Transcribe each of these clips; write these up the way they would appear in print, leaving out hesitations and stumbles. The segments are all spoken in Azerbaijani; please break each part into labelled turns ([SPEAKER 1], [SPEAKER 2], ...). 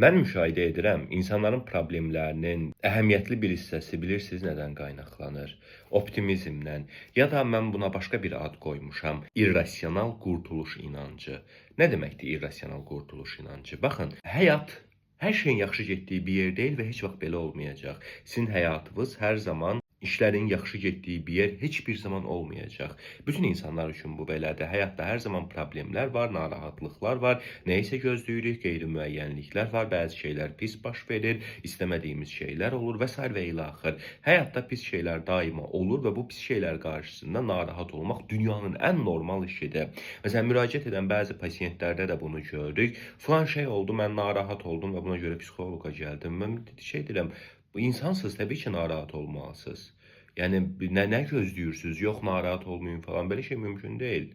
[SPEAKER 1] Mən müşahidə edirəm, insanların problemlərinin əhəmiyyətli bir hissəsi bilirsiniz nədən qaynaqlanır? Optimizmdən, ya da mən buna başqa bir ad qoymuşam, irrasional qurtuluş inancı. Nə deməkdir irrasional qurtuluş inancı? Baxın, həyat hər şeyin yaxşı getdiyi bir yer deyil və heç vaxt belə olmayacaq. Sizin həyatınız hər zaman İşlərin yaxşı getdiyi bir yer heç bir zaman olmayacaq. Bütün insanlar üçün bu belədir. Həyatda hər zaman problemlər var, narahatlıqlar var, nəyisə gözləyirik, qeyri-müəyyənliklər var, bəzi şeylər pis baş verir, istəmədiyimiz şeylər olur və s. və ilə axır. Həyatda pis şeylər daima olur və bu pis şeylər qarşısında narahat olmaq dünyanın ən normal işidir. Məsələn, müraciət edən bəzi pasientlərdə də bunu görürük. Falan şey oldu, mən narahat oldum və buna görə psixoloqa gəldim. Mən deyirəm, bu insansız, təbii ki, narahat olmalısınız. Yəni, nə gözləyirsiniz? Yox, narahat olmayın falan. Belə şey mümkün deyil.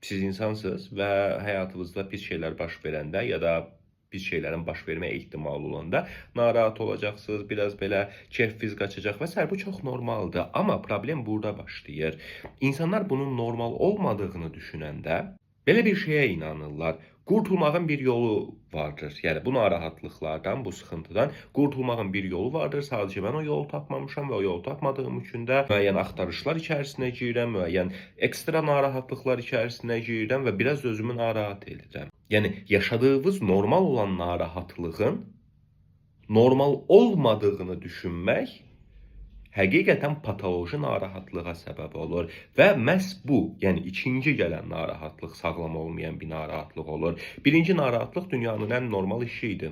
[SPEAKER 1] Siz insansınız və həyatınızda pis şeylər baş verəndə ya da pis şeylərin baş vermə ehtimalı olanda narahat olacaqsınız, biraz belə keyfiniz qaçacaq və s. Bu çox normaldır. Amma problem burada başlayır. İnsanlar bunun normal olmadığını düşünəndə belə bir şeyə inanırlar. Qurtulmağın bir yolu vardır. Yəni bu narahatlıqlardan, bu sıxıntıdan qurtulmağın bir yolu vardır. Sadəcə mən o yolu tapmamışam və o yolu tapmadığım üçün də müəyyən axtarışlar içərisinə girirəm, müəyyən ekstra narahatlıqlar içərisinə girirəm və biraz özümü narahat edirəm. Yəni yaşadığınız normal olan narahatlığın normal olmadığını düşünmək həqiqətən patoloji narahatlığa səbəb olur və məhz bu, yəni ikinci gələn narahatlıq sağlam olmayan bir narahatlıq olur. Birinci narahatlıq dünyanın ən normal işi idi.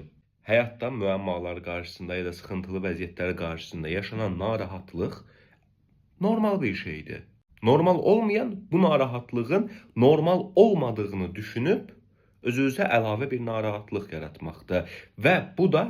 [SPEAKER 1] Həyatda müəmmalar qarşısında ya da sıxıntılı vəziyyətlər qarşısında yaşanan narahatlıq normal bir şeydir. Normal olmayan bu narahatlığın normal olmadığını düşünüb özünüzə əlavə bir narahatlıq yaratmaqdır və bu da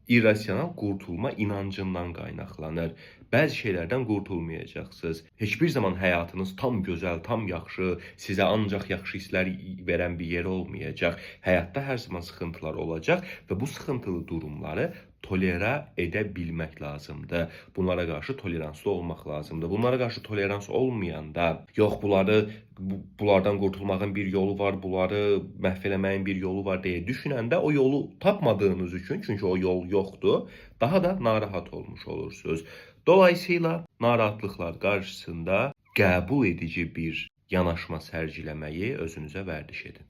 [SPEAKER 1] irrasional qurtulma inancından qaynaqlanır. Bəzi şeylərdən qurtulmayacaqsınız. Heç bir zaman həyatınız tam gözəl, tam yaxşı, sizə ancaq yaxşı hisslər verən bir yer olmayacaq. Həyatda hər zaman sıxıntılar olacaq və bu sıxıntılı durumları tolera edə bilmək lazımdır. Bunlara qarşı toleranslı olmaq lazımdır. Bunlara qarşı tolerans olmayanda, yox bunlardan qurtulmağın bir yolu var, bunları məhv eləməyin bir yolu var deyə düşünəndə o yolu tapmadığınız üçün, çünki o yol yoxdur, daha da narahat olmuş olursunuz. Dolayısıyla narahatlıqlar qarşısında qəbul edici bir yanaşma sərgiləməyi özünüzə vərdiş edin.